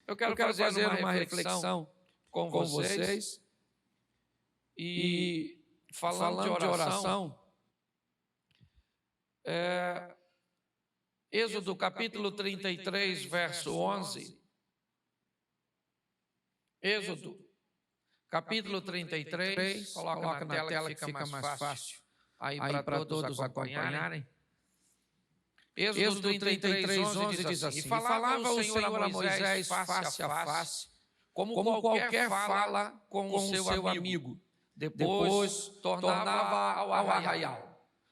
Eu quero fazer uma reflexão com vocês e falando de oração, Êxodo capítulo 33, verso 11. Êxodo capítulo 33, coloca na tela que fica mais fácil aí para todos acompanharem. Êxodo 33, 11 diz assim: E falava o Senhor a Moisés face a face, como qualquer fala com o seu amigo. Depois tornava ao arraial.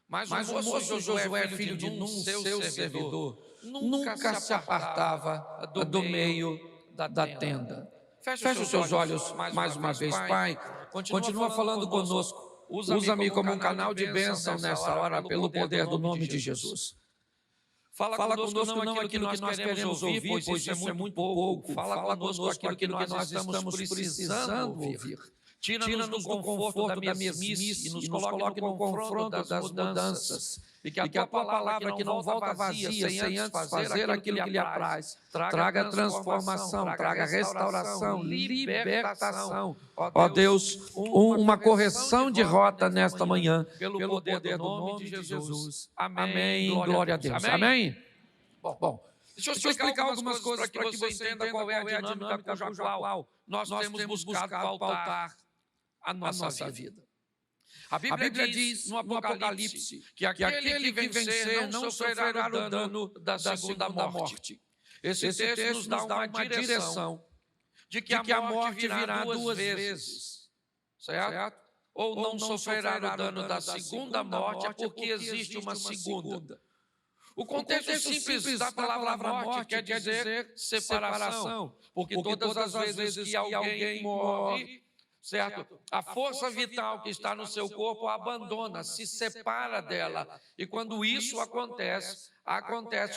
Mas o moço Josué, filho de Nun, seu servidor, nunca se apartava do meio da tenda. Feche os seus olhos mais uma vez, Pai. Continua falando conosco. Usa-me como um canal de bênção nessa hora, pelo poder do nome de Jesus. Fala conosco não aquilo que nós queremos ouvir, pois isso é muito pouco. Fala conosco aquilo que nós estamos precisando ouvir. Tira-nos do conforto da mesmice e nos coloque no confronto das mudanças. E que a tua palavra que não volta vazia, sem antes fazer aquilo que lhe apraz, traga transformação, traga restauração, libertação. Ó Deus, uma correção de rota nesta manhã, pelo poder do nome de Jesus. Amém. Glória a Deus. Amém? Bom, deixa eu explicar algumas coisas para que você entenda qual é a dinâmica cuja qual nós temos buscado pautar a nossa vida. A Bíblia diz no Apocalipse que aquele que vencer não sofrerá o dano da segunda morte. Esse texto nos dá uma direção de que a morte virá duas vezes, certo? Ou não sofrerá o dano da segunda morte é porque existe uma segunda. O contexto simples da palavra morte quer dizer separação, porque todas as vezes que alguém morre, certo? A força vital que está no seu corpo abandona, se separa dela. E quando isso acontece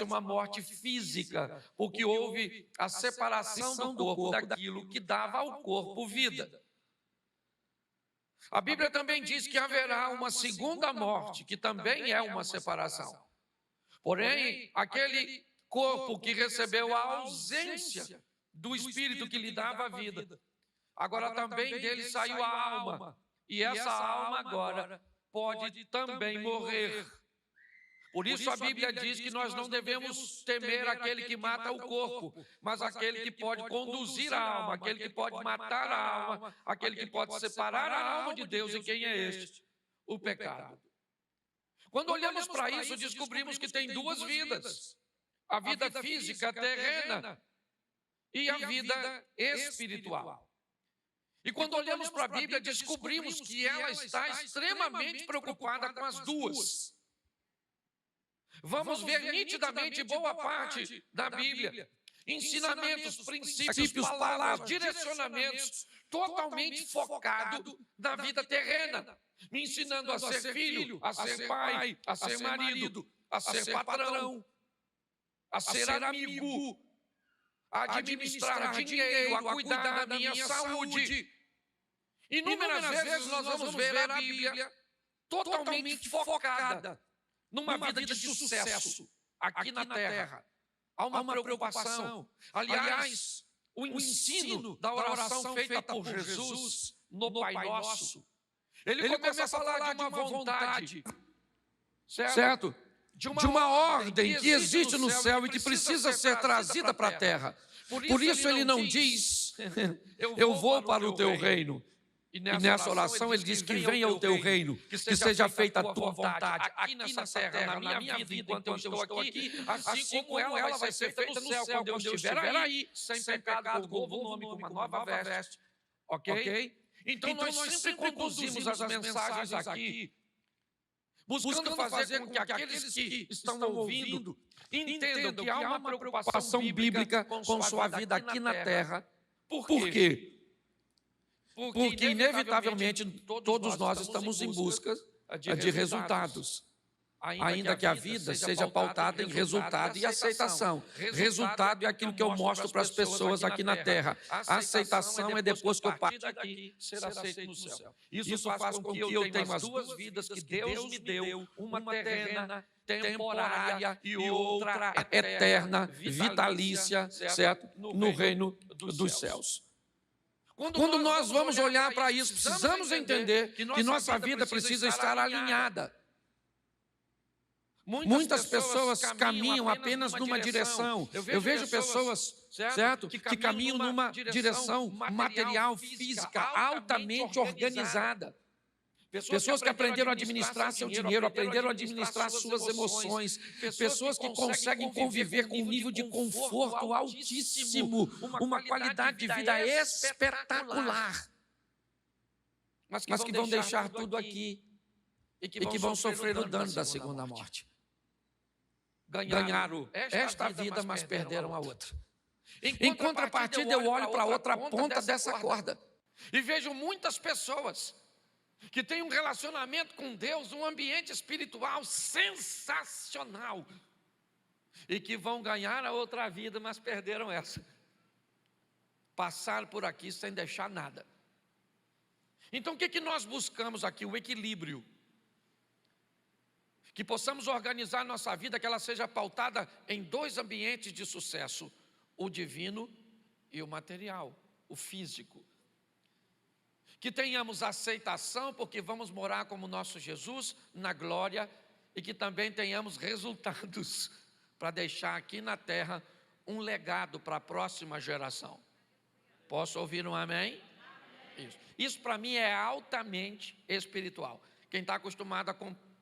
uma morte física, porque houve a separação do corpo daquilo que dava ao corpo vida. A Bíblia também diz que haverá uma segunda morte, que também é uma separação. Porém, aquele corpo que recebeu a ausência do Espírito que lhe dava a vida, agora também dele saiu a alma. E essa alma agora pode também morrer. Por isso a Bíblia diz que nós não devemos temer aquele que mata o corpo, mas aquele que pode conduzir a alma, aquele que pode matar a alma, aquele que pode separar a alma de Deus. E quem é este? O pecado. Quando olhamos para isso, descobrimos que tem duas vidas: a vida física terrena e a vida espiritual. E quando olhamos para a Bíblia, descobrimos que ela está extremamente preocupada com as duas. Vamos ver nitidamente boa parte da Bíblia, ensinamentos, princípios, palavras, direcionamentos totalmente focados na vida terrena, me ensinando a ser filho, a ser pai, a ser marido, a ser patrão, a ser amigo, a administrar dinheiro, a cuidar da minha saúde. Inúmeras vezes nós vamos ver a Bíblia totalmente focada numa vida de sucesso aqui na terra. Há uma preocupação. Aliás, o ensino da oração feita por Jesus no Pai Nosso, ele começa a falar de uma vontade, certo? De uma ordem que existe no céu e que precisa ser trazida para a terra. Por isso ele não diz, eu vou para o teu reino. E nessa oração ele diz que venha o teu reino, que seja feita a tua vontade aqui nessa terra, na minha vida, enquanto eu estou aqui, assim como ela vai ser feita no céu, quando eu estiver aí, sem pecado, com um novo nome, com uma nova veste. Ok? Então nós sempre conduzimos as mensagens aqui, buscando fazer com que aqueles que estão ouvindo entendam que há uma preocupação bíblica com sua vida aqui na terra. Por quê? Porque, inevitavelmente, todos nós estamos em busca de resultados. ainda que a vida seja pautada em resultado e aceitação. Resultado é aquilo que eu mostro para as pessoas aqui na terra. A aceitação é depois que eu parto daqui, ser aceito no céu. Isso faz com que eu tenha as duas vidas que Deus me deu, uma terrena, temporária e outra eterna, vitalícia, certo? No reino dos céus. Quando nós vamos olhar para isso, precisamos entender que nossa vida precisa estar alinhada. Muitas pessoas caminham apenas numa direção. Eu vejo pessoas, certo, que caminham numa direção material, física, altamente organizada. Pessoas que aprenderam a administrar seu dinheiro, aprenderam a administrar suas emoções, pessoas que conseguem conviver com um nível de conforto altíssimo, uma qualidade de vida espetacular, mas que vão deixar tudo aqui e que vão sofrer o dano da segunda morte. Ganharam esta vida, mas perderam a outra. Em contrapartida, eu olho para a outra ponta dessa corda e vejo muitas pessoas que têm um relacionamento com Deus, um ambiente espiritual sensacional, e que vão ganhar a outra vida, mas perderam essa. Passaram por aqui sem deixar nada. Então, o que nós buscamos aqui? O equilíbrio. Que possamos organizar nossa vida, que ela seja pautada em dois ambientes de sucesso: o divino e o material, o físico. Que tenhamos aceitação, porque vamos morar como nosso Jesus na glória, e que também tenhamos resultados para deixar aqui na terra um legado para a próxima geração. Posso ouvir um amém? Isso para mim é altamente espiritual. Quem está acostumado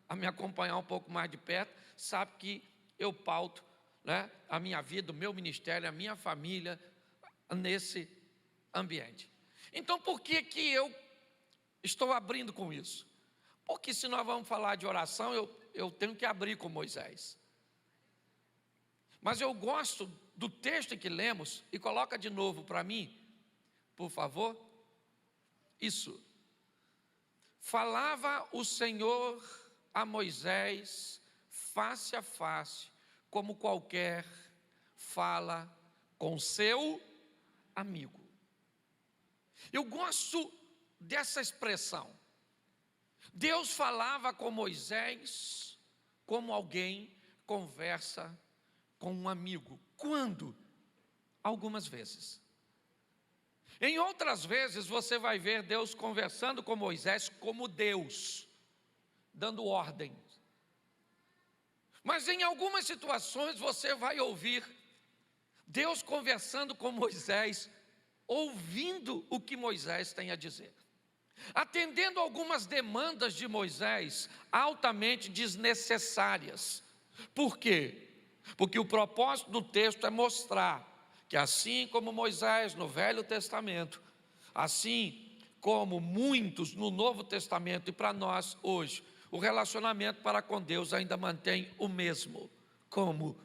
a me acompanhar um pouco mais de perto sabe que eu pauto, né, a minha vida, o meu ministério, a minha família nesse ambiente. Então, por que eu estou abrindo com isso? Porque se nós vamos falar de oração, eu tenho que abrir com Moisés. Mas eu gosto do texto que lemos, e coloca de novo para mim, por favor. Isso. Falava o Senhor a Moisés face a face, como qualquer fala com seu amigo. Eu gosto dessa expressão. Deus falava com Moisés como alguém conversa com um amigo. Quando? Algumas vezes. Em outras vezes você vai ver Deus conversando com Moisés como Deus, dando ordens. Mas em algumas situações você vai ouvir Deus conversando com Moisés, ouvindo o que Moisés tem a dizer, atendendo algumas demandas de Moisés altamente desnecessárias. Por quê? Porque o propósito do texto é mostrar que assim como Moisés no Velho Testamento, assim como muitos no Novo Testamento e para nós hoje, o relacionamento para com Deus ainda mantém o mesmo, como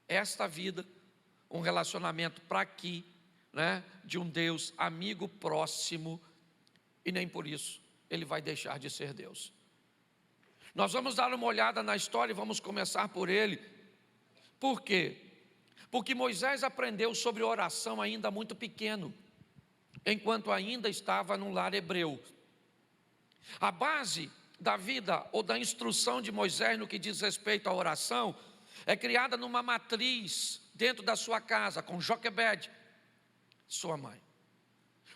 esta vida, um relacionamento para aqui, né, de um Deus amigo próximo, e nem por isso ele vai deixar de ser Deus. Nós vamos dar uma olhada na história e vamos começar por ele. Por quê? Porque Moisés aprendeu sobre oração ainda muito pequeno, enquanto ainda estava num lar hebreu. A base da vida ou da instrução de Moisés no que diz respeito à oração é criada numa matriz dentro da sua casa, com Joquebede, sua mãe.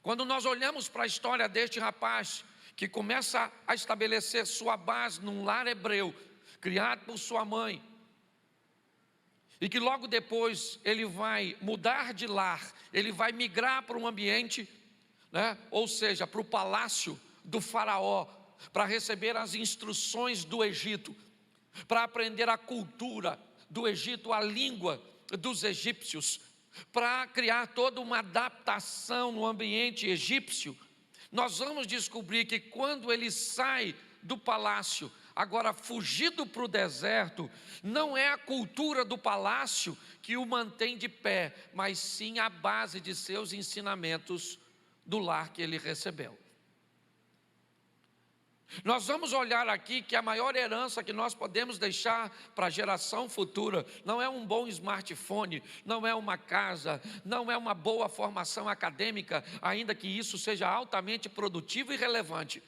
Quando nós olhamos para a história deste rapaz, que começa a estabelecer sua base num lar hebreu, criado por sua mãe, e que logo depois ele vai mudar de lar, ele vai migrar para um ambiente, né, ou seja, para o palácio do faraó, para receber as instruções do Egito, para aprender a cultura do Egito, a língua dos egípcios, para criar toda uma adaptação no ambiente egípcio. Nós vamos descobrir que quando ele sai do palácio, agora fugido para o deserto, não é a cultura do palácio que o mantém de pé, mas sim a base de seus ensinamentos do lar que ele recebeu. Nós vamos olhar aqui que a maior herança que nós podemos deixar para a geração futura não é um bom smartphone, não é uma casa, não é uma boa formação acadêmica, ainda que isso seja altamente produtivo e relevante.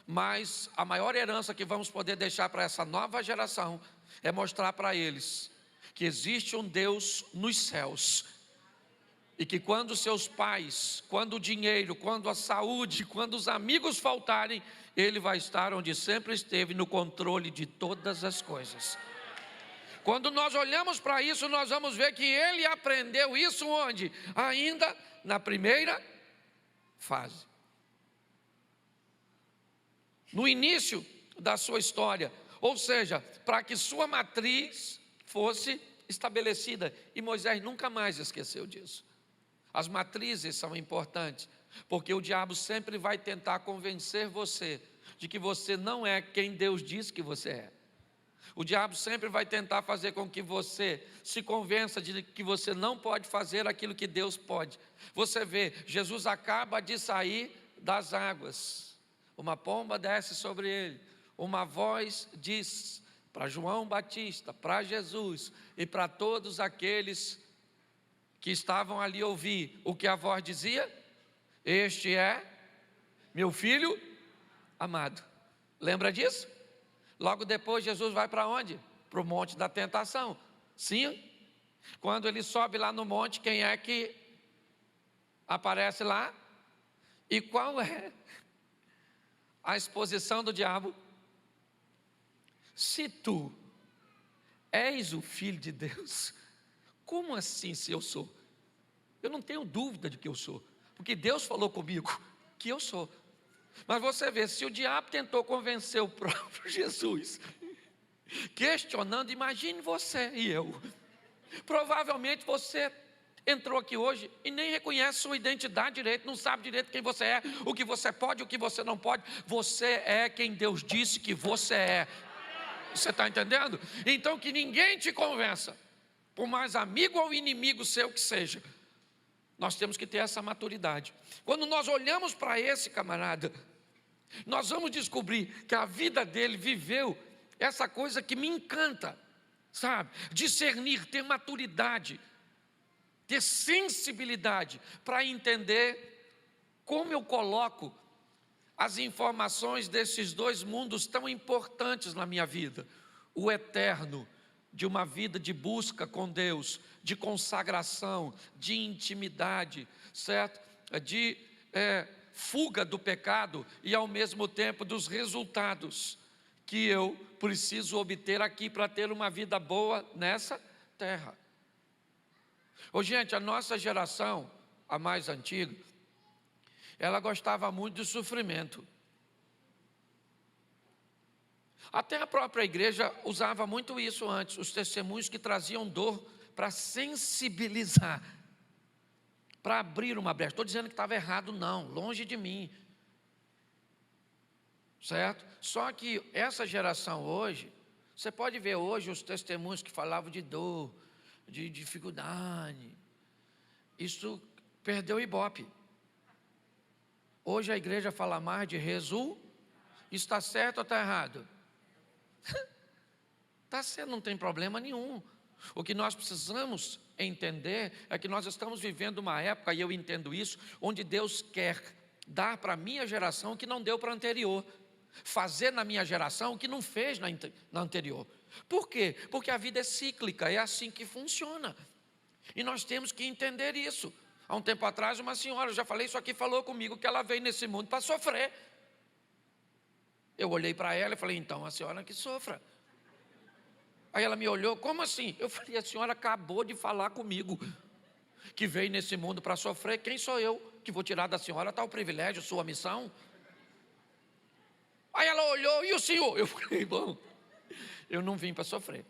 Mas a maior herança que vamos poder deixar para essa nova geração é mostrar para eles que existe um Deus nos céus. E que quando seus pais, quando o dinheiro, quando a saúde, quando os amigos faltarem, Ele vai estar onde sempre esteve, no controle de todas as coisas. Quando nós olhamos para isso, nós vamos ver que Ele aprendeu isso onde? Ainda na primeira fase. No início da sua história, ou seja, para que sua matriz fosse estabelecida. E Moisés nunca mais esqueceu disso. As matrizes são importantes, porque o diabo sempre vai tentar convencer você de que você não é quem Deus diz que você é. O diabo sempre vai tentar fazer com que você se convença de que você não pode fazer aquilo que Deus pode. Você vê, Jesus acaba de sair das águas, uma pomba desce sobre ele, uma voz diz para João Batista, para Jesus e para todos aqueles que estavam ali ouvir o que a voz dizia: este é meu filho amado. Lembra disso? Logo depois Jesus vai para onde? Para o monte da tentação. Sim, quando ele sobe lá no monte, quem é que aparece lá? E qual é a exposição do diabo? Se tu és o filho de Deus, como assim se eu sou? Eu não tenho dúvida de que eu sou, porque Deus falou comigo que eu sou. Mas você vê, se o diabo tentou convencer o próprio Jesus, questionando, imagine você e eu. Provavelmente você entrou aqui hoje e nem reconhece sua identidade direito, não sabe direito quem você é, o que você pode, o que você não pode. Você é quem Deus disse que você é. Você está entendendo? Então que ninguém te convença, por mais amigo ou inimigo seu que seja. Nós temos que ter essa maturidade. Quando nós olhamos para esse camarada, nós vamos descobrir que a vida dele viveu essa coisa que me encanta, sabe? Discernir, ter maturidade, ter sensibilidade para entender como eu coloco as informações desses dois mundos tão importantes na minha vida. O eterno, de uma vida de busca com Deus, de consagração, de intimidade, certo? De fuga do pecado e ao mesmo tempo dos resultados que eu preciso obter aqui para ter uma vida boa nessa terra. Ô, gente, a nossa geração, a mais antiga, ela gostava muito do sofrimento. Até a própria igreja usava muito isso antes, os testemunhos que traziam dor para sensibilizar, para abrir uma brecha. Estou dizendo que estava errado, não, longe de mim. Certo? Só que essa geração hoje, você pode ver hoje os testemunhos que falavam de dor, de dificuldade. Isso perdeu o ibope. Hoje a igreja fala mais de resultado. Está certo ou está errado? Está certo, não tem problema nenhum. O que nós precisamos entender é que nós estamos vivendo uma época, e eu entendo isso, onde Deus quer dar para a minha geração o que não deu para a anterior, fazer na minha geração o que não fez na anterior. Por quê? Porque a vida é cíclica, é assim que funciona. E nós temos que entender isso. Há um tempo atrás, uma senhora, eu já falei isso aqui, falou comigo que ela veio nesse mundo para sofrer. Eu olhei para ela e falei, então a senhora que sofra. Aí ela me olhou, como assim? Eu falei, a senhora acabou de falar comigo que veio nesse mundo para sofrer. Quem sou eu que vou tirar da senhora tal privilégio, sua missão? Aí ela olhou, e o senhor? Eu falei, bom, eu não vim para sofrer.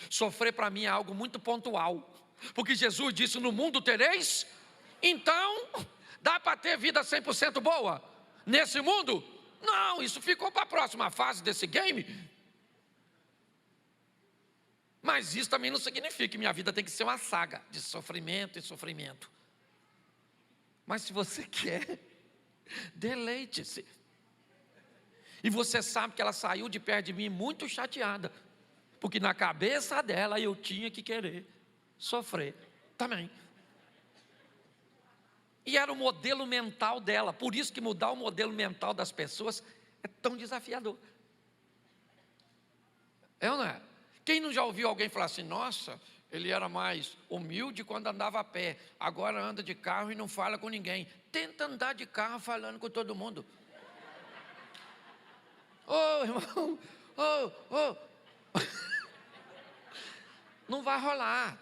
Sofrer para mim é algo muito pontual, porque Jesus disse, no mundo tereis. Então, dá para ter vida 100% boa nesse mundo? Não, isso ficou para a próxima fase desse game. Mas isso também não significa que minha vida tem que ser uma saga de sofrimento e sofrimento. Mas se você quer, deleite-se. E você sabe que ela saiu de perto de mim muito chateada, porque na cabeça dela eu tinha que querer sofrer também. E era o modelo mental dela. Por isso que mudar o modelo mental das pessoas é tão desafiador. É ou não é? Quem não já ouviu alguém falar assim: nossa, ele era mais humilde quando andava a pé, agora anda de carro e não fala com ninguém. Tenta andar de carro falando com todo mundo. Ô, irmão, ô. Não vai rolar.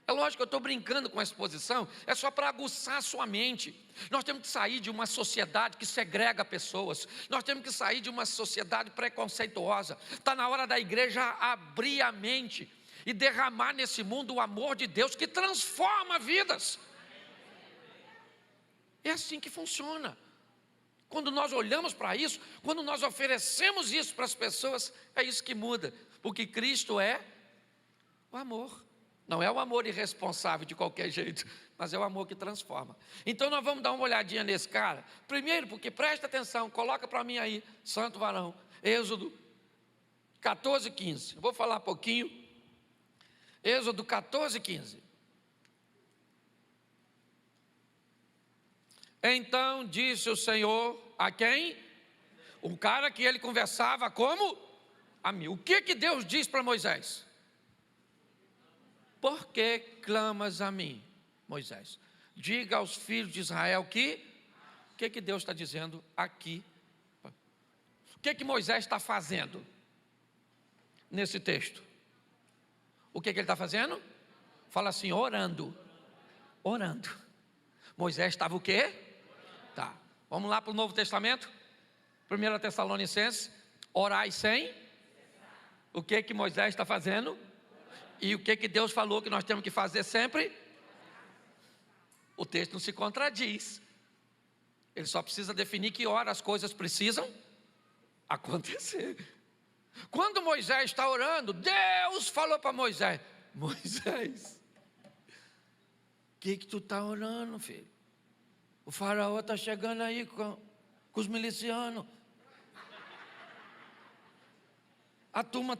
É lógico que eu estou brincando com a exposição, é só para aguçar a sua mente. Nós temos que sair de uma sociedade que segrega pessoas, nós temos que sair de uma sociedade preconceituosa. Está na hora da igreja abrir a mente e derramar nesse mundo o amor de Deus que transforma vidas. É assim que funciona. Quando nós olhamos para isso, quando nós oferecemos isso para as pessoas, é isso que muda, porque Cristo é o amor. Não é o amor irresponsável de qualquer jeito, mas é o amor que transforma. Então nós vamos dar uma olhadinha nesse cara. Primeiro, porque presta atenção, coloca para mim aí, santo varão, Êxodo 14, 15. Vou falar um pouquinho. Êxodo 14, 15. Então disse o Senhor a quem? O cara que ele conversava como? A mim. O que Deus diz para Moisés? Por que clamas a mim, Moisés? Diga aos filhos de Israel que... O que Deus está dizendo aqui? O que Moisés está fazendo nesse texto? O que ele está fazendo? Fala assim, orando. Orando. Moisés estava o quê? Tá. Vamos lá para o Novo Testamento? 1 Tessalonicenses. Orai sem. O que Moisés está fazendo? E o que Deus falou que nós temos que fazer sempre? O texto não se contradiz. Ele só precisa definir que hora as coisas precisam acontecer. Quando Moisés está orando, Deus falou para Moisés: Moisés, o que tu está orando, filho? O faraó está chegando aí com os milicianos. A turma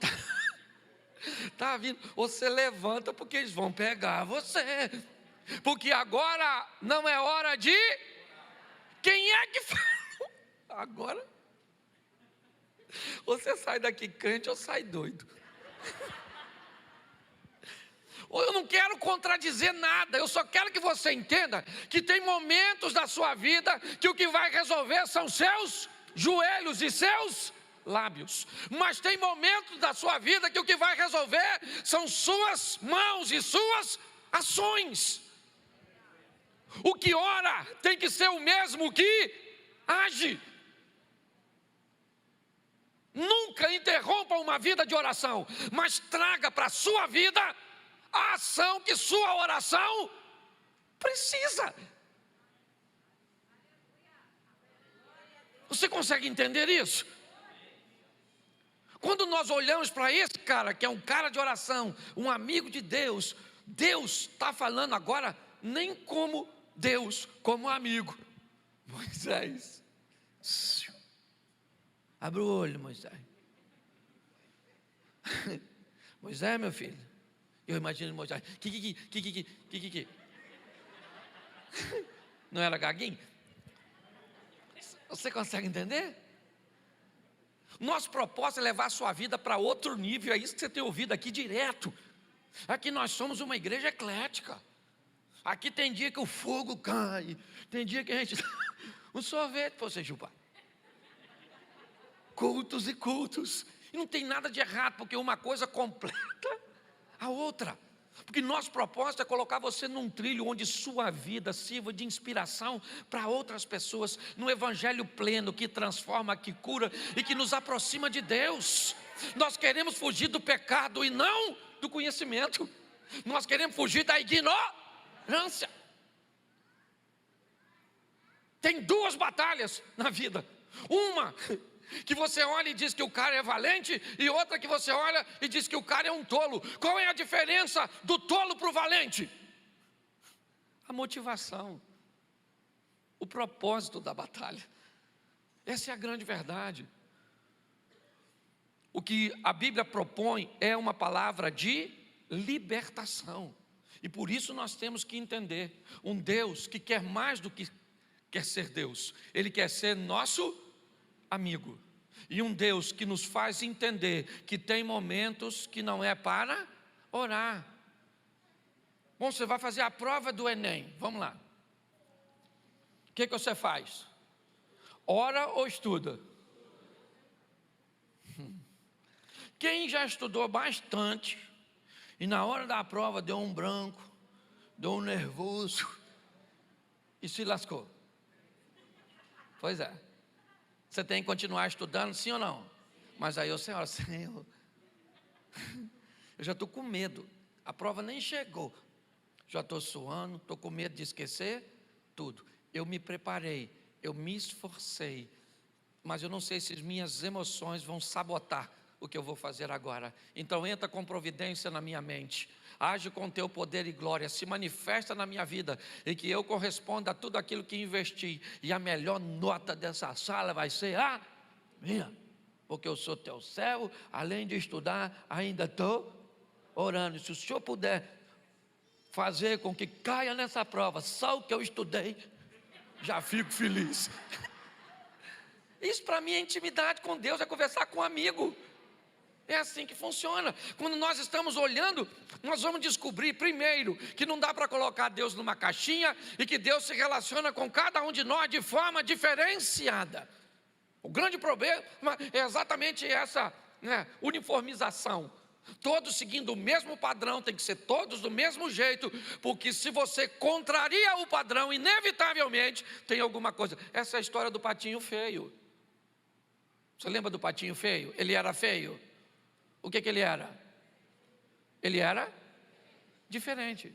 está vindo. Você levanta porque eles vão pegar você. Porque agora não é hora de... Quem é que falou? Agora você sai daqui crente ou sai doido. Eu não quero contradizer nada, eu só quero que você entenda que tem momentos da sua vida que o que vai resolver são seus joelhos e seus lábios. Mas tem momentos da sua vida que o que vai resolver são suas mãos e suas ações. O que ora tem que ser o mesmo que age. Nunca interrompa uma vida de oração, mas traga para a sua vida a ação que sua oração precisa. Você consegue entender isso? Quando nós olhamos para esse cara, que é um cara de oração, um amigo de Deus, Deus está falando agora nem como Deus, como amigo. Moisés, abre o olho, Moisés. Moisés, meu filho. Eu imagino Moisés. Que. Não era gaguinho? Você consegue entender? Nosso propósito é levar a sua vida para outro nível. É isso que você tem ouvido aqui direto. Aqui nós somos uma igreja eclética. Aqui tem dia que o fogo cai. Tem dia que a gente... Um sorvete para você chupar. Cultos e cultos. E não tem nada de errado, porque uma coisa completa a outra. Porque nosso propósito é colocar você num trilho onde sua vida sirva de inspiração para outras pessoas, no evangelho pleno que transforma, que cura e que nos aproxima de Deus. Nós queremos fugir do pecado e não do conhecimento. Nós queremos fugir da ignorância. Tem duas batalhas na vida. Uma que você olha e diz que o cara é valente, e outra que você olha e diz que o cara é um tolo. Qual é a diferença do tolo para o valente? A motivação, o propósito da batalha. Essa é a grande verdade. O que a Bíblia propõe é uma palavra de libertação. E por isso nós temos que entender, um Deus que quer mais do que quer ser Deus, Ele quer ser nosso amigo. E um Deus que nos faz entender que tem momentos que não é para orar. Bom, você vai fazer a prova do Enem, vamos lá. O que você faz? Ora ou estuda? Quem já estudou bastante e na hora da prova deu um branco, deu um nervoso e se lascou? Pois é. Você tem que continuar estudando, sim ou não? Mas aí o Senhor, eu já estou com medo. A prova nem chegou. Já estou suando, estou com medo de esquecer tudo. Eu me preparei, eu me esforcei, mas eu não sei se as minhas emoções vão sabotar o que eu vou fazer agora. Então entra com providência na minha mente, age com teu poder e glória, se manifesta na minha vida, e que eu corresponda a tudo aquilo que investi, e a melhor nota dessa sala vai ser a minha, porque eu sou teu servo, além de estudar, ainda estou orando. Se o Senhor puder fazer com que caia nessa prova só o que eu estudei, já fico feliz. Isso para mim é intimidade com Deus, é conversar com um amigo. É assim que funciona. Quando nós estamos olhando, nós vamos descobrir primeiro que não dá para colocar Deus numa caixinha e que Deus se relaciona com cada um de nós de forma diferenciada. O grande problema é exatamente essa, uniformização. Todos seguindo o mesmo padrão, tem que ser todos do mesmo jeito, porque se você contraria o padrão, inevitavelmente tem alguma coisa. Essa é a história do patinho feio. Você lembra do patinho feio? Ele era feio. O que ele era? Ele era diferente.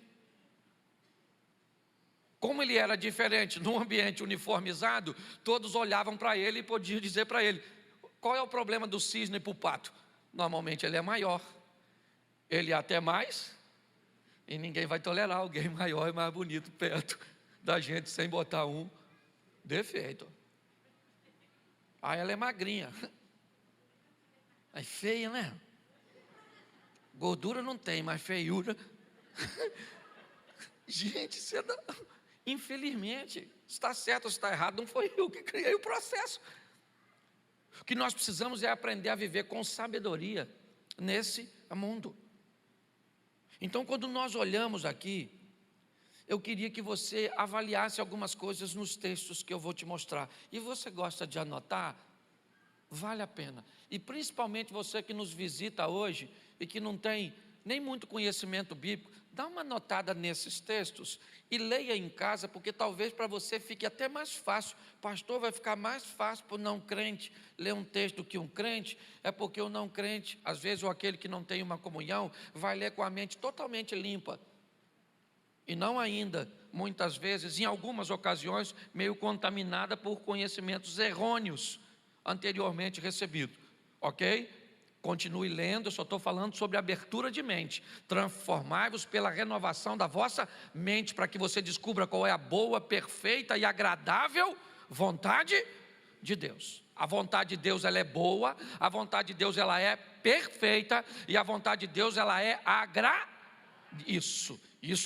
Como ele era diferente num ambiente uniformizado, todos olhavam para ele e podiam dizer para ele: qual é o problema do cisne para o pato? Normalmente ele é maior, ele é até mais, e ninguém vai tolerar alguém maior e mais bonito perto da gente sem botar um defeito. Aí ela é magrinha, é feia, né? Gordura não tem, mas feiura. Gente, você não... Infelizmente, está certo ou está errado, não foi eu que criei o processo. O que nós precisamos é aprender a viver com sabedoria nesse mundo. Então, quando nós olhamos aqui, eu queria que você avaliasse algumas coisas nos textos que eu vou te mostrar. E você gosta de anotar? Vale a pena. E principalmente você que nos visita hoje e que não tem nem muito conhecimento bíblico, dá uma notada nesses textos e leia em casa, porque talvez para você fique até mais fácil. Pastor, vai ficar mais fácil para o não crente ler um texto que um crente, é porque o não crente, às vezes, ou aquele que não tem uma comunhão, vai ler com a mente totalmente limpa. E não ainda, muitas vezes, em algumas ocasiões, meio contaminada por conhecimentos errôneos anteriormente recebidos. Ok? Continue lendo, eu só estou falando sobre abertura de mente. Transformai-vos pela renovação da vossa mente, para que você descubra qual é a boa, perfeita e agradável vontade de Deus. A vontade de Deus, ela é boa, a vontade de Deus, ela é perfeita, e a vontade de Deus, ela é Isso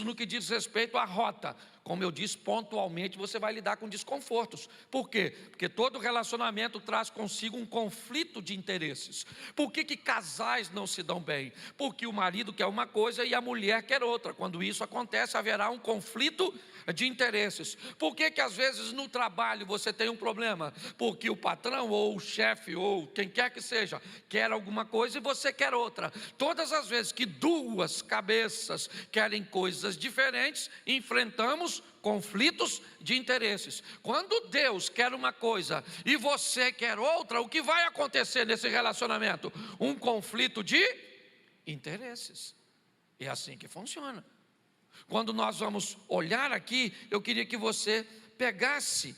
no que diz respeito à rota. Como eu disse, pontualmente você vai lidar com desconfortos. Por quê? Porque todo relacionamento traz consigo um conflito de interesses. Por que casais não se dão bem? Porque o marido quer uma coisa e a mulher quer outra. Quando isso acontece, haverá um conflito de interesses. Por que às vezes no trabalho você tem um problema? Porque o patrão ou o chefe ou quem quer que seja quer alguma coisa e você quer outra. Todas as vezes que duas cabeças querem coisas diferentes, enfrentamos conflitos de interesses. Quando Deus quer uma coisa e você quer outra, o que vai acontecer nesse relacionamento? Um conflito de interesses. É assim que funciona. Quando nós vamos olhar aqui, eu queria que você pegasse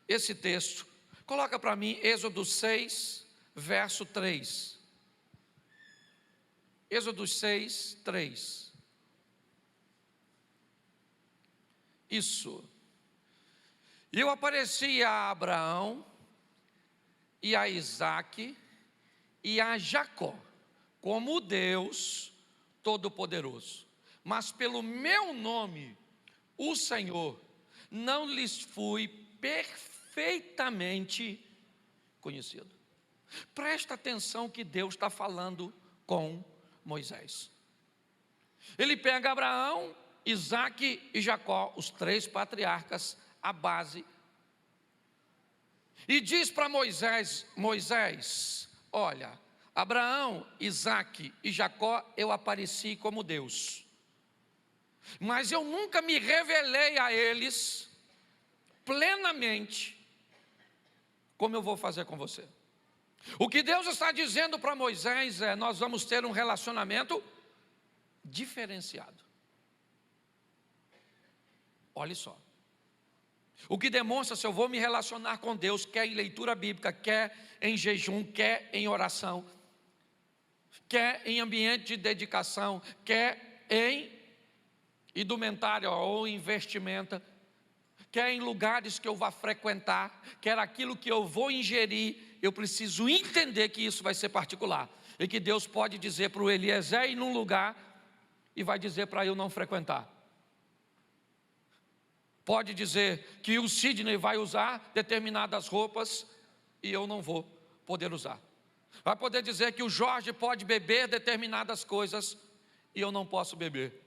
esse texto. Coloca para mim Êxodo 6, verso 3. Êxodo 6, 3. Isso. E eu apareci a Abraão e a Isaque e a Jacó, como Deus Todo-Poderoso. Mas pelo meu nome, o Senhor, não lhes fui perfeitamente conhecido. Presta atenção que Deus está falando com Moisés. Ele pega Abraão, Isaque e Jacó, os 3 patriarcas, a base, e diz para Moisés: Moisés, olha, Abraão, Isaque e Jacó, eu apareci como Deus, mas eu nunca me revelei a eles plenamente, como eu vou fazer com você. O que Deus está dizendo para Moisés é: nós vamos ter um relacionamento diferenciado. Olha só, o que demonstra se eu vou me relacionar com Deus, quer em leitura bíblica, quer em jejum, quer em oração, quer em ambiente de dedicação, quer em indumentária ou em vestimenta, quer em lugares que eu vá frequentar, quer aquilo que eu vou ingerir, eu preciso entender que isso vai ser particular, e que Deus pode dizer para o Eliezer ir num lugar, e vai dizer para eu não frequentar. Pode dizer que o Sidney vai usar determinadas roupas e eu não vou poder usar. Vai poder dizer que o Jorge pode beber determinadas coisas e eu não posso beber.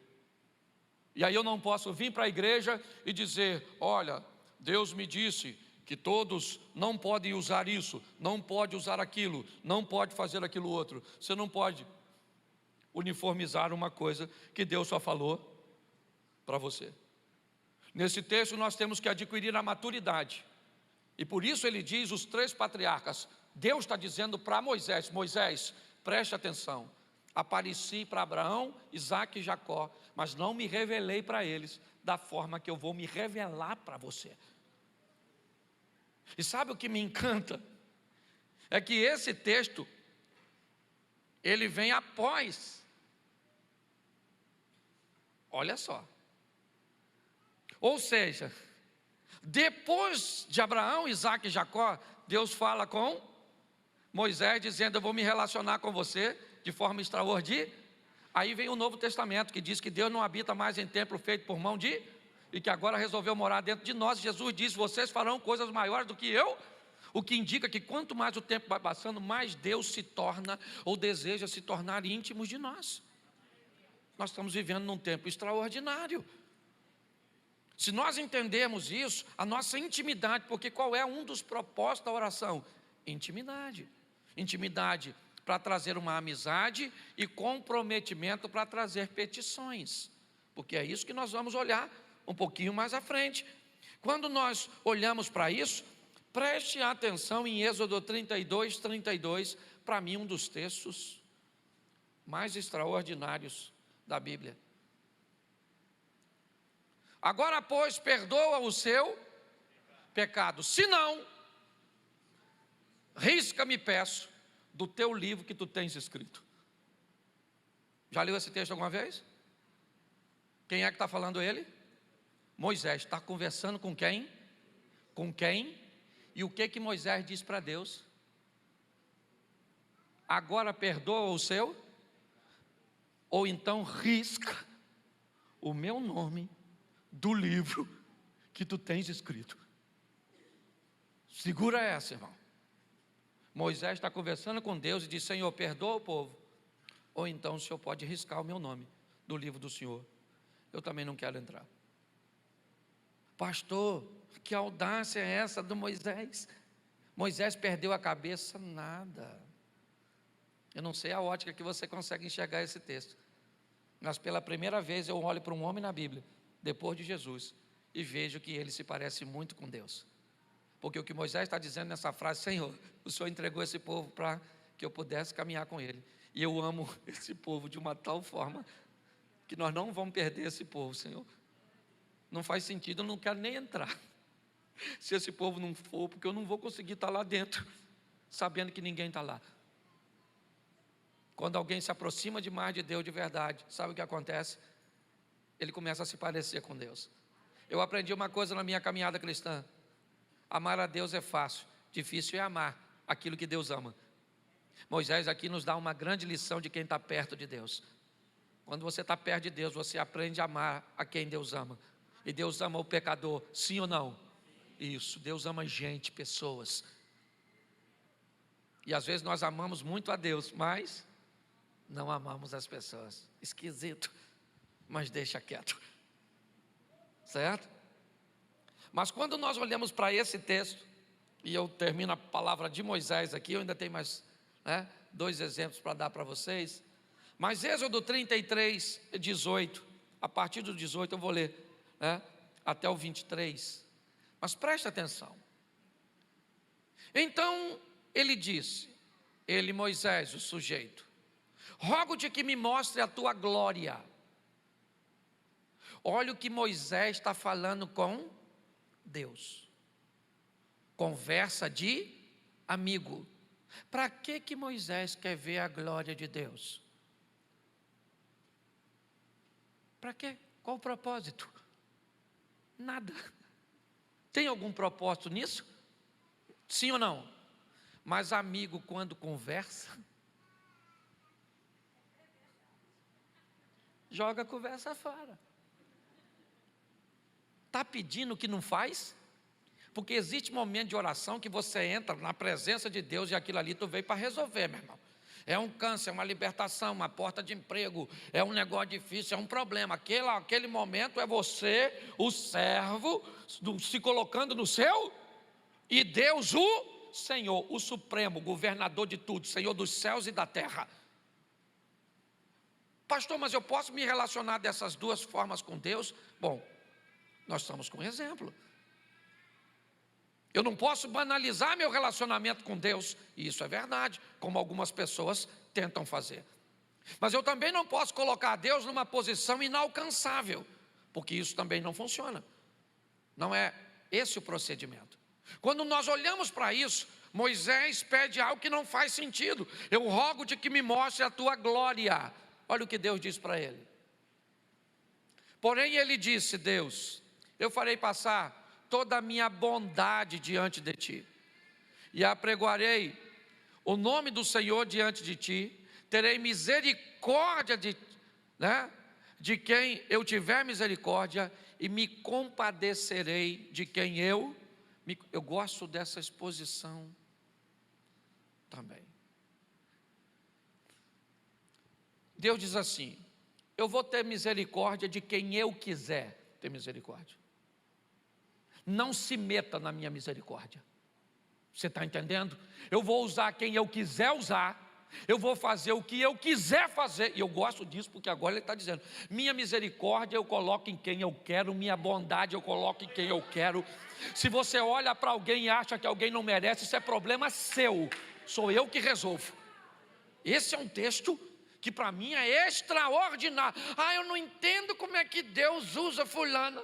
E aí eu não posso vir para a igreja e dizer: olha, Deus me disse que todos não podem usar isso, não pode usar aquilo, não pode fazer aquilo outro. Você não pode uniformizar uma coisa que Deus só falou para você. Nesse texto nós temos que adquirir a maturidade, e por isso ele diz os 3 patriarcas. Deus está dizendo para Moisés: Moisés, preste atenção, apareci para Abraão, Isaque e Jacó, mas não me revelei para eles da forma que eu vou me revelar para você. E sabe o que me encanta? É que esse texto, ele vem após, olha só, ou seja, depois de Abraão, Isaque e Jacó, Deus fala com Moisés dizendo: eu vou me relacionar com você de forma extraordinária. Aí vem o Novo Testamento, que diz que Deus não habita mais em templo feito por mão de, e que agora resolveu morar dentro de nós. Jesus diz: vocês farão coisas maiores do que eu. O que indica que quanto mais o tempo vai passando, mais Deus se torna ou deseja se tornar íntimos de nós. Nós estamos vivendo num tempo extraordinário. Se nós entendermos isso, a nossa intimidade, porque qual é um dos propósitos da oração? Intimidade. Intimidade para trazer uma amizade e comprometimento para trazer petições, porque é isso que nós vamos olhar um pouquinho mais à frente. Quando nós olhamos para isso, preste atenção em Êxodo 32, para mim um dos textos mais extraordinários da Bíblia. Agora, pois, perdoa o seu pecado, se não, risca-me, peço, do teu livro que tu tens escrito. Já leu esse texto alguma vez? Quem é que está falando ele? Moisés. Está conversando com quem? Com quem? E o que Moisés diz para Deus? Agora perdoa o seu, ou então risca o meu nome do livro que tu tens escrito. Segura essa, irmão. Moisés está conversando com Deus e diz: Senhor, perdoa o povo, ou então o Senhor pode riscar o meu nome do livro do Senhor. Eu também não quero entrar. Pastor, que audácia é essa do Moisés? Moisés perdeu a cabeça? Nada. Eu não sei a ótica que você consegue enxergar esse texto, mas pela primeira vez eu olho para um homem na Bíblia, depois de Jesus, e vejo que ele se parece muito com Deus. Porque o que Moisés está dizendo nessa frase: Senhor, o Senhor entregou esse povo para que eu pudesse caminhar com ele, e eu amo esse povo de uma tal forma que nós não vamos perder esse povo, Senhor. Não faz sentido, eu não quero nem entrar se esse povo não for, porque eu não vou conseguir estar lá dentro sabendo que ninguém está lá. Quando alguém se aproxima demais de Deus de verdade, sabe o que acontece? Ele começa a se parecer com Deus. Eu aprendi uma coisa na minha caminhada cristã: amar a Deus é fácil, difícil é amar aquilo que Deus ama. Moisés aqui nos dá uma grande lição de quem está perto de Deus. Quando você está perto de Deus, você aprende a amar a quem Deus ama. E Deus ama o pecador, sim ou não? Isso, Deus ama gente, pessoas. E às vezes nós amamos muito a Deus, mas não amamos as pessoas. Esquisito, mas deixa quieto. Certo? Mas quando nós olhamos para esse texto, e eu termino a palavra de Moisés aqui, eu ainda tenho mais 2 exemplos para dar para vocês. Mas Êxodo 33, 18, a partir do 18 eu vou ler até o 23. Mas preste atenção. Então ele disse, Moisés, o sujeito, rogo-te que me mostre a tua glória. Olha o que Moisés está falando com Deus. Conversa de amigo. Para que Moisés quer ver a glória de Deus? Para quê? Qual o propósito? Nada. Tem algum propósito nisso? Sim ou não? Mas amigo, quando conversa, joga a conversa fora. Está pedindo o que não faz? Porque existe momento de oração que você entra na presença de Deus e aquilo ali tu veio para resolver, meu irmão. É um câncer, uma libertação, uma porta de emprego, é um negócio difícil, é um problema. Aquele momento é você, o servo, se colocando no seu, e Deus, o Senhor, o Supremo, governador de tudo, Senhor dos céus e da terra. Pastor, mas eu posso me relacionar dessas duas formas com Deus? Bom, nós estamos com um exemplo. Eu não posso banalizar meu relacionamento com Deus, e isso é verdade, como algumas pessoas tentam fazer. Mas eu também não posso colocar Deus numa posição inalcançável, porque isso também não funciona. Não é esse o procedimento. Quando nós olhamos para isso, Moisés pede algo que não faz sentido. Eu rogo-te que me mostre a tua glória. Olha o que Deus diz para ele. Porém ele disse, Deus, eu farei passar toda a minha bondade diante de ti, e apregoarei o nome do Senhor diante de ti, terei misericórdia de quem eu tiver misericórdia, e me compadecerei de quem eu gosto dessa exposição também. Deus diz assim, eu vou ter misericórdia de quem eu quiser ter misericórdia. Não se meta na minha misericórdia. Você está entendendo? Eu vou usar quem eu quiser usar. Eu vou fazer o que eu quiser fazer. E eu gosto disso porque agora ele está dizendo, minha misericórdia eu coloco em quem eu quero, minha bondade eu coloco em quem eu quero. Se você olha para alguém e acha que alguém não merece, isso é problema seu. Sou eu que resolvo. Esse é um texto que para mim é extraordinário. Eu não entendo como é que Deus usa fulano.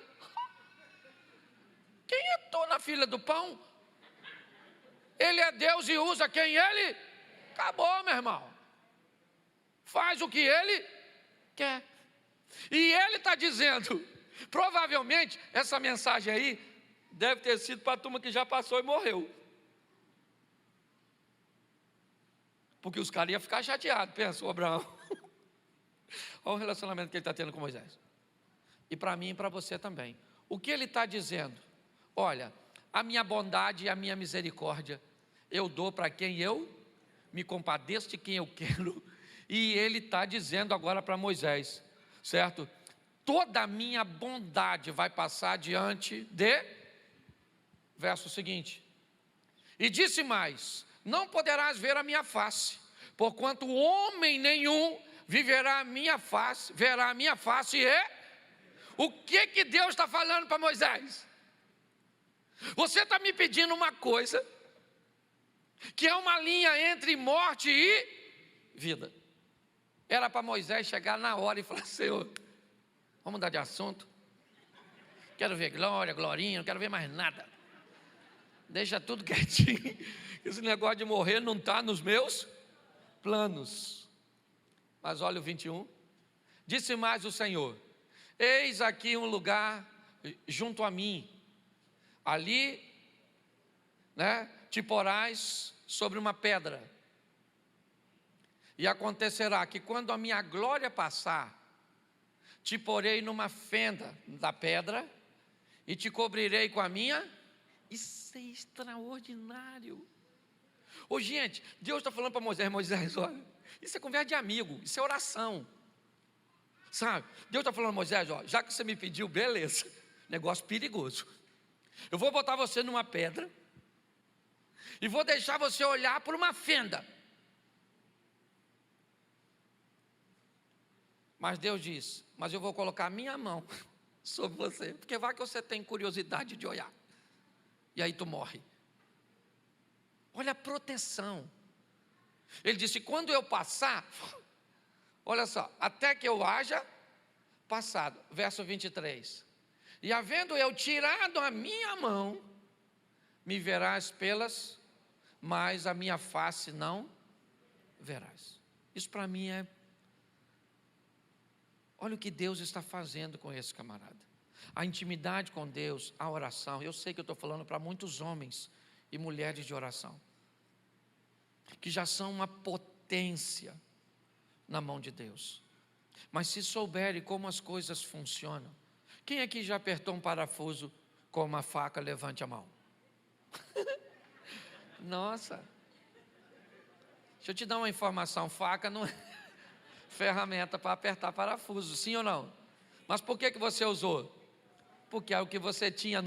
Quem é tu na fila do pão? Ele é Deus e usa quem ele? Acabou, meu irmão. Faz o que ele quer. E ele está dizendo, provavelmente, essa mensagem aí deve ter sido para a turma que já passou e morreu. Porque os caras iam ficar chateados, pensa o Abraão. Olha o relacionamento que ele está tendo com Moisés. E para mim e para você também. O que ele está dizendo? Olha, a minha bondade e a minha misericórdia eu dou para quem eu me compadeço de quem eu quero. E ele está dizendo agora para Moisés, certo? Toda a minha bondade vai passar diante de... Verso seguinte. E disse mais, não poderás ver a minha face, porquanto homem nenhum verá a minha face e... O que Deus está falando para Moisés? Você está me pedindo uma coisa que é uma linha entre morte e vida. Era para Moisés chegar na hora e falar, Senhor, vamos mudar de assunto. Quero ver glória, glorinha, não quero ver mais nada. Deixa tudo quietinho. Esse negócio de morrer não está nos meus planos. Mas olha o 21. Disse mais o Senhor, eis aqui um lugar junto a mim. Ali, te porás sobre uma pedra. E acontecerá que quando a minha glória passar, te porei numa fenda da pedra e te cobrirei com a minha. Isso é extraordinário. Ô gente, Deus está falando para Moisés: Moisés, olha, isso é conversa de amigo, isso é oração. Sabe, Deus está falando: Moisés, ó, já que você me pediu, beleza, negócio perigoso. Eu vou botar você numa pedra e vou deixar você olhar por uma fenda. Mas Deus diz: mas eu vou colocar a minha mão sobre você, porque vai que você tem curiosidade de olhar, e aí tu morre. Olha a proteção. Ele disse: quando eu passar, olha só, até que eu haja passado. Verso 23. E havendo eu tirado a minha mão, me verás pelas, mas a minha face não verás. Isso para mim é... Olha o que Deus está fazendo com esse camarada. A intimidade com Deus, a oração. Eu sei que eu estou falando para muitos homens e mulheres de oração, que já são uma potência na mão de Deus. Mas se souberem como as coisas funcionam. Quem aqui já apertou um parafuso com uma faca? Levante a mão. Nossa. Deixa eu te dar uma informação: faca não é ferramenta para apertar parafuso, sim ou não? Mas por que você usou? Porque é o que você tinha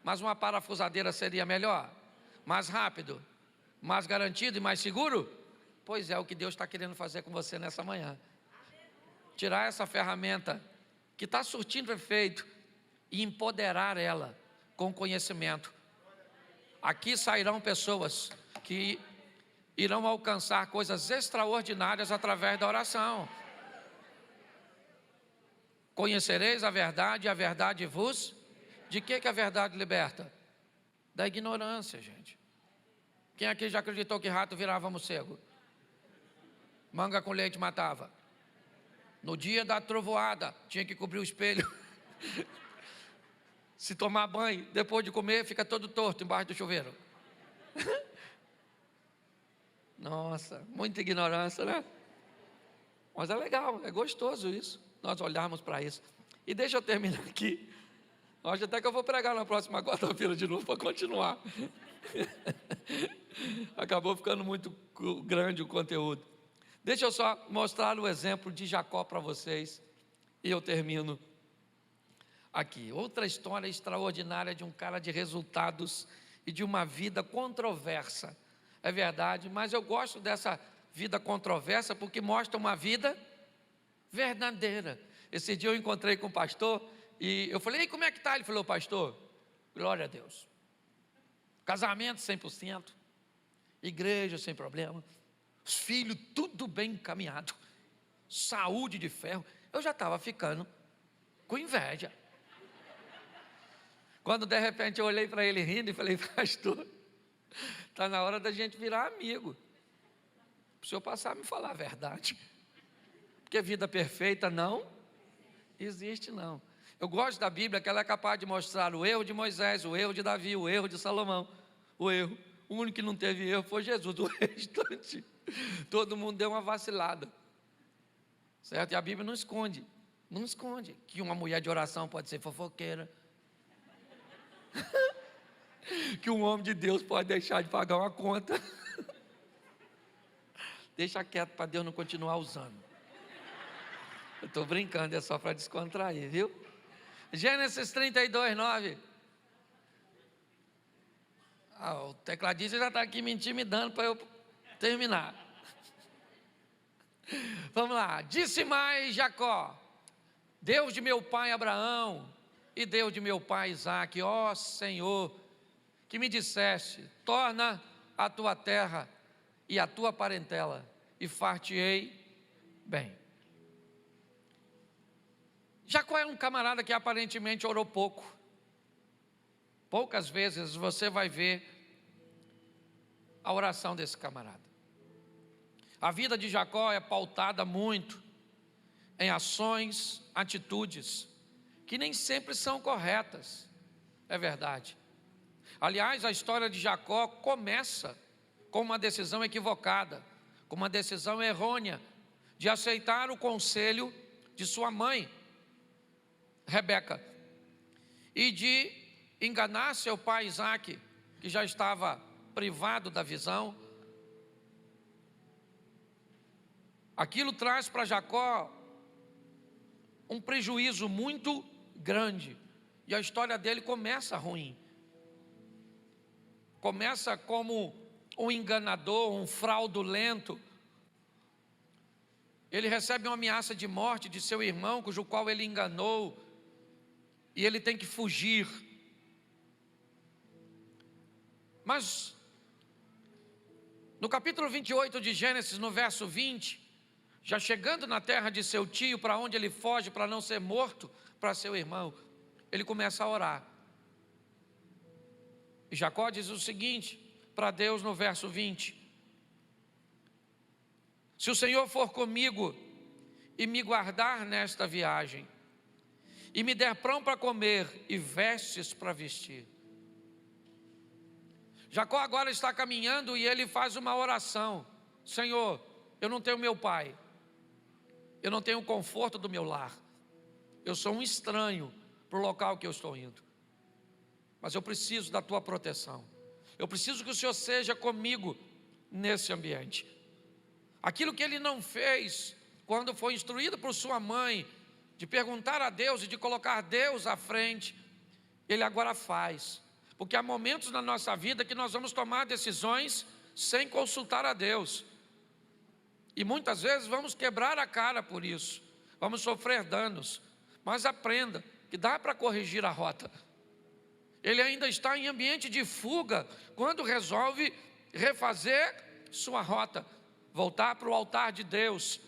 Mas uma parafusadeira seria melhor, mais rápido, mais garantido e mais seguro? Pois é o que Deus está querendo fazer com você nessa manhã. Tirar essa ferramenta que está surtindo efeito e empoderar ela com conhecimento. Aqui sairão pessoas que irão alcançar coisas extraordinárias através da oração. Conhecereis a verdade e a verdade vos... De que a verdade liberta? Da ignorância, gente. Quem aqui já acreditou que rato virava morcego? Manga com leite matava. No dia da trovoada, tinha que cobrir o espelho. Se tomar banho, depois de comer, fica todo torto embaixo do chuveiro. Nossa, muita ignorância, né? Mas é legal, é gostoso isso, nós olharmos para isso. E deixa eu terminar aqui. Acho até que eu vou pregar na próxima quarta-feira de novo para continuar. Acabou ficando muito grande o conteúdo. Deixa eu só mostrar o exemplo de Jacó para vocês e eu termino aqui. Outra história extraordinária de um cara de resultados e de uma vida controversa. É verdade, mas eu gosto dessa vida controversa porque mostra uma vida verdadeira. Esse dia eu encontrei com o pastor e eu falei: e como é que está? Ele falou: pastor, glória a Deus, casamento 100%, igreja sem problema, os filhos tudo bem encaminhado, saúde de ferro. Eu já estava ficando com inveja, quando de repente eu olhei para ele rindo e falei: pastor, está na hora da gente virar amigo, para o senhor passar a me falar a verdade, porque vida perfeita não existe não. Eu gosto da Bíblia que ela é capaz de mostrar o erro de Moisés, o erro de Davi, o erro de Salomão, o único que não teve erro foi Jesus. O restante, todo mundo deu uma vacilada, certo? E a Bíblia não esconde que uma mulher de oração pode ser fofoqueira, que um homem de Deus pode deixar de pagar uma conta. Deixa quieto para Deus não continuar usando. Eu estou brincando, é só para descontrair, viu? Gênesis 32, 9. O tecladista já está aqui me intimidando para eu terminar. Vamos lá. Disse mais Jacó: Deus de meu pai Abraão e Deus de meu pai Isaque, ó Senhor, que me disseste: torna a tua terra e a tua parentela, e far-te-ei bem. Jacó é um camarada que aparentemente orou pouco. Poucas vezes você vai ver a oração desse camarada. A vida de Jacó é pautada muito em ações, atitudes, que nem sempre são corretas. É verdade. Aliás, a história de Jacó começa com uma decisão equivocada, com uma decisão errônea, de aceitar o conselho de sua mãe, Rebeca, e de enganar seu pai Isaque, que já estava privado da visão. Aquilo traz para Jacó um prejuízo muito grande, e a história dele começa ruim. Começa como um enganador, um fraudulento. Ele recebe uma ameaça de morte de seu irmão, cujo qual ele enganou, e ele tem que fugir. Mas no capítulo 28 de Gênesis, no verso 20, já chegando na terra de seu tio, para onde ele foge para não ser morto para seu irmão, ele começa a orar. E Jacó diz o seguinte para Deus no verso 20: se o Senhor for comigo e me guardar nesta viagem, e me der pão para comer e vestes para vestir. Jacó agora está caminhando e ele faz uma oração: Senhor, eu não tenho meu pai, eu não tenho o conforto do meu lar, eu sou um estranho para o local que eu estou indo, mas eu preciso da tua proteção, eu preciso que o Senhor seja comigo nesse ambiente. Aquilo que ele não fez quando foi instruído por sua mãe, de perguntar a Deus e de colocar Deus à frente, ele agora faz. Porque há momentos na nossa vida que nós vamos tomar decisões sem consultar a Deus, e muitas vezes vamos quebrar a cara por isso, vamos sofrer danos. Mas aprenda que dá para corrigir a rota. Ele ainda está em ambiente de fuga quando resolve refazer sua rota, voltar para o altar de Deus,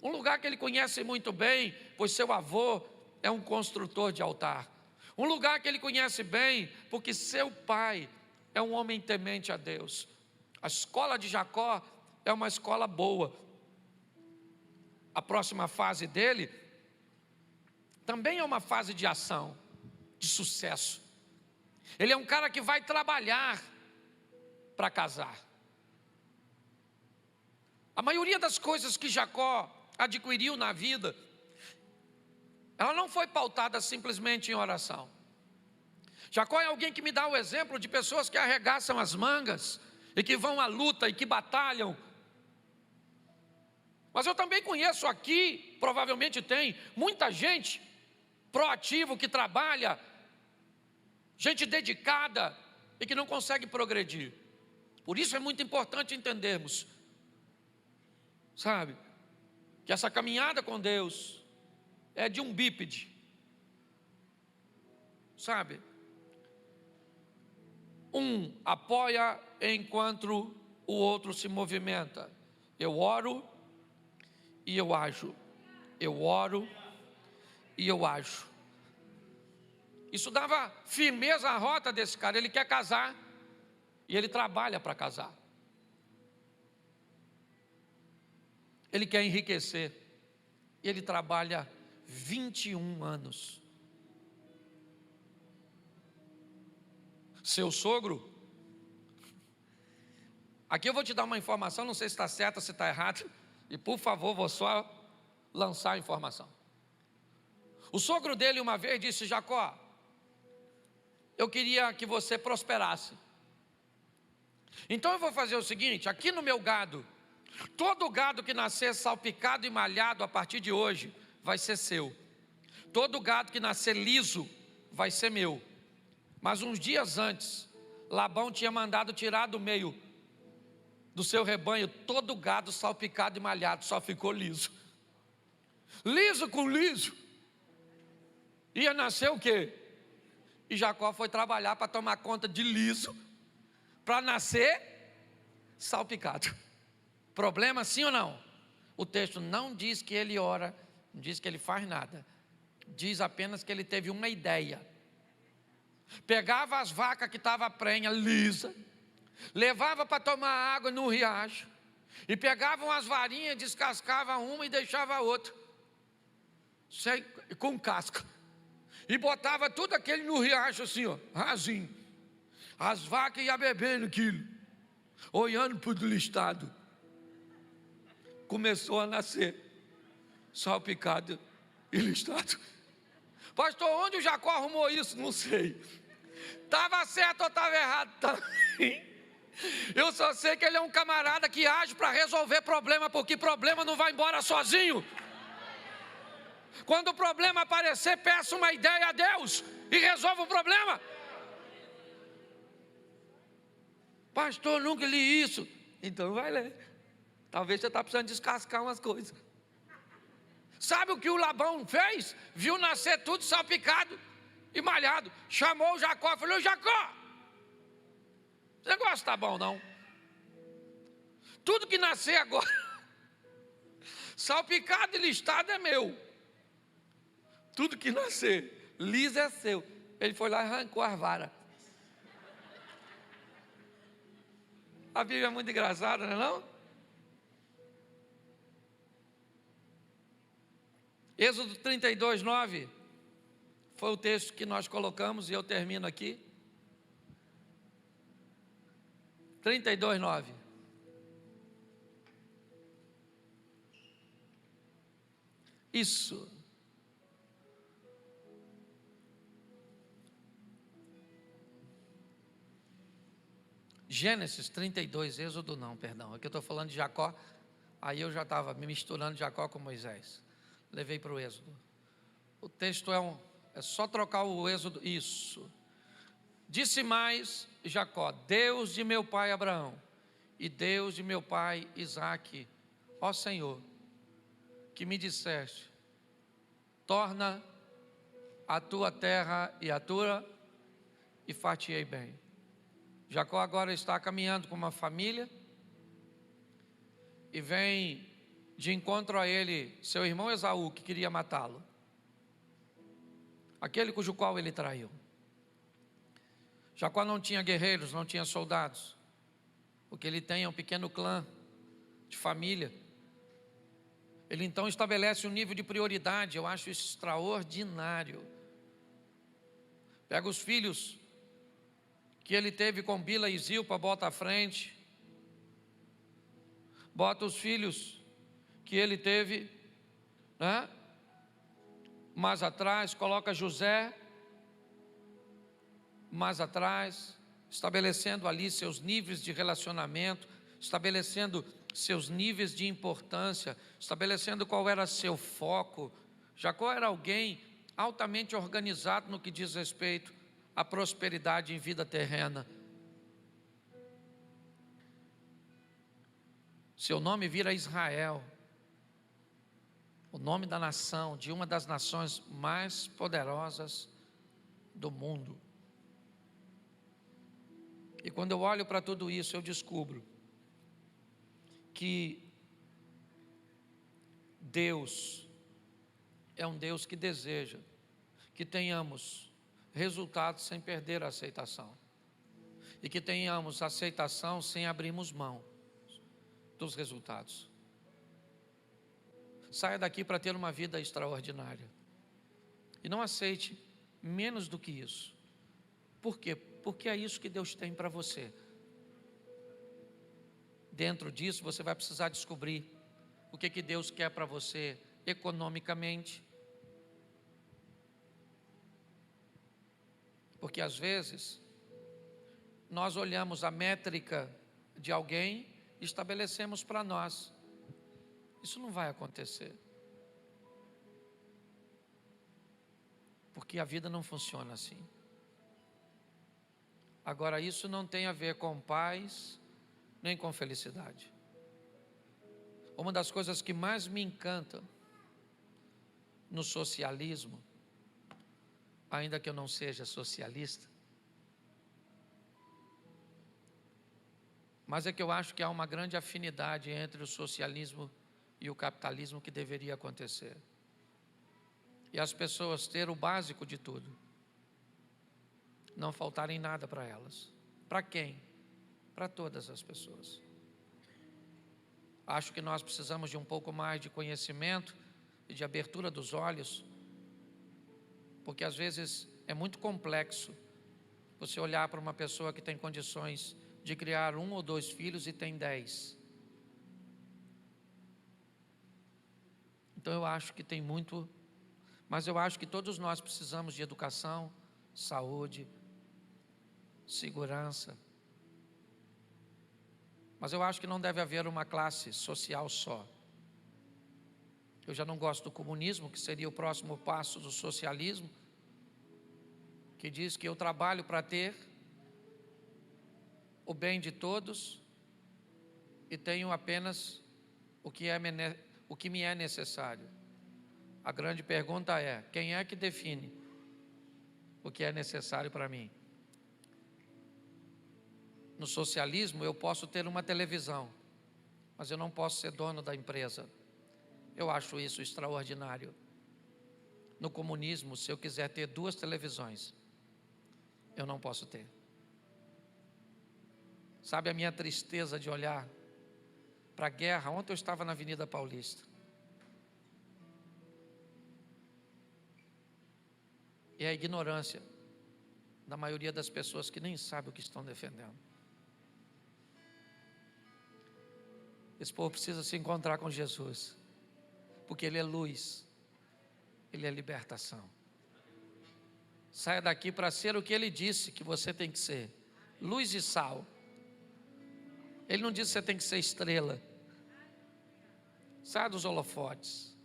um lugar que ele conhece muito bem, pois seu avô é um construtor de altar. Um lugar que ele conhece bem, porque seu pai é um homem temente a Deus. A escola de Jacó é uma escola boa. A próxima fase dele também é uma fase de ação, de sucesso. Ele é um cara que vai trabalhar para casar. A maioria das coisas que Jacó adquiriu na vida, ela não foi pautada simplesmente em oração. Jacó é alguém que me dá o exemplo de pessoas que arregaçam as mangas e que vão à luta e que batalham. Mas eu também conheço aqui, provavelmente tem, muita gente proativa que trabalha, gente dedicada e que não consegue progredir. Por isso é muito importante entendermos, sabe, que essa caminhada com Deus é de um bípede, sabe? Um apoia enquanto o outro se movimenta. Eu oro e eu ajo. Eu oro e eu ajo. Isso dava firmeza à rota desse cara. Ele quer casar e ele trabalha para casar. Ele quer enriquecer e ele trabalha 21 anos. Seu sogro, aqui eu vou te dar uma informação, não sei se está certa, se está errada, e por favor, vou só lançar a informação. O sogro dele uma vez disse: Jacó, eu queria que você prosperasse. Então eu vou fazer o seguinte: aqui no meu gado, todo gado que nascer salpicado e malhado a partir de hoje vai ser seu. Todo gado que nascer liso vai ser meu. Mas uns dias antes, Labão tinha mandado tirar do meio do seu rebanho todo o gado salpicado e malhado, só ficou liso. Liso com liso. Ia nascer o quê? E Jacó foi trabalhar para tomar conta de liso, para nascer salpicado. Problema sim ou não? O texto não diz que ele ora, não diz que ele faz nada. Diz apenas que ele teve uma ideia. Pegava as vacas que estavam prenha lisa, levava para tomar água no riacho, e pegavam as varinhas, descascava uma e deixava a outra com casca, e botava tudo aquele no riacho assim, ó, rasinho. As vacas iam bebendo aquilo. olhando para o listado, começou a nascer salpicado e listado. Pastor, onde o Jacó arrumou isso? Não sei. Estava certo ou estava errado também? Eu só sei que ele é um camarada que age para resolver problema, porque problema não vai embora sozinho. Quando o problema aparecer, peça uma ideia a Deus e resolva o problema. Pastor, nunca li isso. Então vai ler. Talvez você está precisando descascar umas coisas. Sabe o que o Labão fez? Viu nascer tudo salpicado e malhado. Chamou o Jacó e falou: Jacó, esse negócio está bom não? Tudo que nascer agora, salpicado e listado é meu. Tudo que nascer, liso é seu. Ele foi lá e arrancou as varas. A Bíblia é muito engraçada, não é não? Êxodo 32, 9, foi o texto que nós colocamos e eu termino aqui. 32, 9. Isso. Gênesis 32, Êxodo não, perdão. Aqui eu estou falando de Jacó, aí eu já estava me misturando Jacó com Moisés. Levei para o Êxodo. O texto é só trocar o Êxodo. Isso. Disse mais Jacó: Deus de meu pai Abraão e Deus de meu pai Isaque, ó Senhor, que me disseste: torna a tua terra e a tua, e far-te-ei bem. Jacó agora está caminhando com uma família e vem de encontro a ele seu irmão Esaú, que queria matá-lo, aquele cujo qual ele traiu. Jacó não tinha guerreiros, não tinha soldados. O que ele tem é um pequeno clã de família. Ele então estabelece um nível de prioridade, eu acho extraordinário. Pega os filhos que ele teve com Bila e Zilpa, bota à frente. Bota os filhos que ele teve, né, mais atrás, coloca José mais atrás, estabelecendo ali seus níveis de relacionamento, estabelecendo seus níveis de importância, estabelecendo qual era seu foco. Jacó era alguém altamente organizado no que diz respeito à prosperidade em vida terrena. Seu nome vira Israel, o nome da nação, de uma das nações mais poderosas do mundo. E quando eu olho para tudo isso, eu descubro que Deus é um Deus que deseja que tenhamos resultados sem perder a aceitação, e que tenhamos aceitação sem abrirmos mão dos resultados. Saia daqui para ter uma vida extraordinária e não aceite menos do que isso. Por quê? Porque é isso que Deus tem para você. Dentro disso você vai precisar descobrir o que Deus quer para você economicamente. Porque às vezes nós olhamos a métrica de alguém e estabelecemos para nós. Isso não vai acontecer. Porque a vida não funciona assim. Agora, isso não tem a ver com paz, nem com felicidade. Uma das coisas que mais me encanta no socialismo, ainda que eu não seja socialista, mas é que eu acho que há uma grande afinidade entre o socialismo e o capitalismo que deveria acontecer. E as pessoas ter o básico de tudo, não faltarem nada para elas. Para quem? Para todas as pessoas. Acho que nós precisamos de um pouco mais de conhecimento e de abertura dos olhos, porque às vezes é muito complexo você olhar para uma pessoa que tem condições de criar 1 ou 2 filhos e tem 10. Então eu acho que tem muito, mas eu acho que todos nós precisamos de educação, saúde, segurança. Mas eu acho que não deve haver uma classe social só. Eu já não gosto do comunismo, que seria o próximo passo do socialismo, que diz que eu trabalho para ter o bem de todos e tenho apenas o que me é necessário. A grande pergunta é: quem é que define o que é necessário para mim? No socialismo eu posso ter uma televisão, mas eu não posso ser dono da empresa. Eu acho isso extraordinário. No comunismo, se eu quiser ter 2 televisões, eu não posso ter. Sabe a minha tristeza de olhar para a guerra? Ontem eu estava na Avenida Paulista. E a ignorância da maioria das pessoas que nem sabem o que estão defendendo. Esse povo precisa se encontrar com Jesus, porque Ele é luz, Ele é libertação. Saia daqui para ser o que Ele disse que você tem que ser: luz e sal. Ele não disse que você tem que ser estrela. Saia dos holofotes.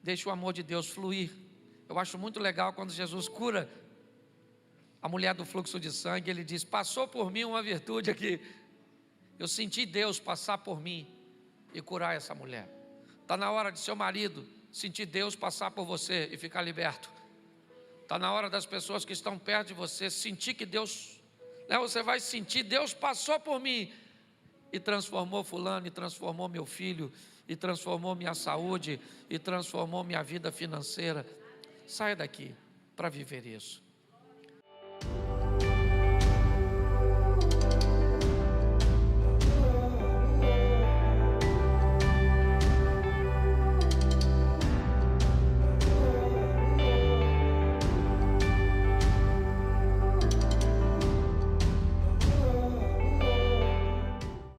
Deixe o amor de Deus fluir. Eu acho muito legal quando Jesus cura a mulher do fluxo de sangue. Ele diz: passou por mim uma virtude aqui. Eu senti Deus passar por mim e curar essa mulher. Está na hora de seu marido sentir Deus passar por você e ficar liberto. Está na hora das pessoas que estão perto de você sentir que Deus... Você vai sentir: Deus passou por mim e transformou fulano, e transformou meu filho, e transformou minha saúde, e transformou minha vida financeira. Saia daqui para viver isso.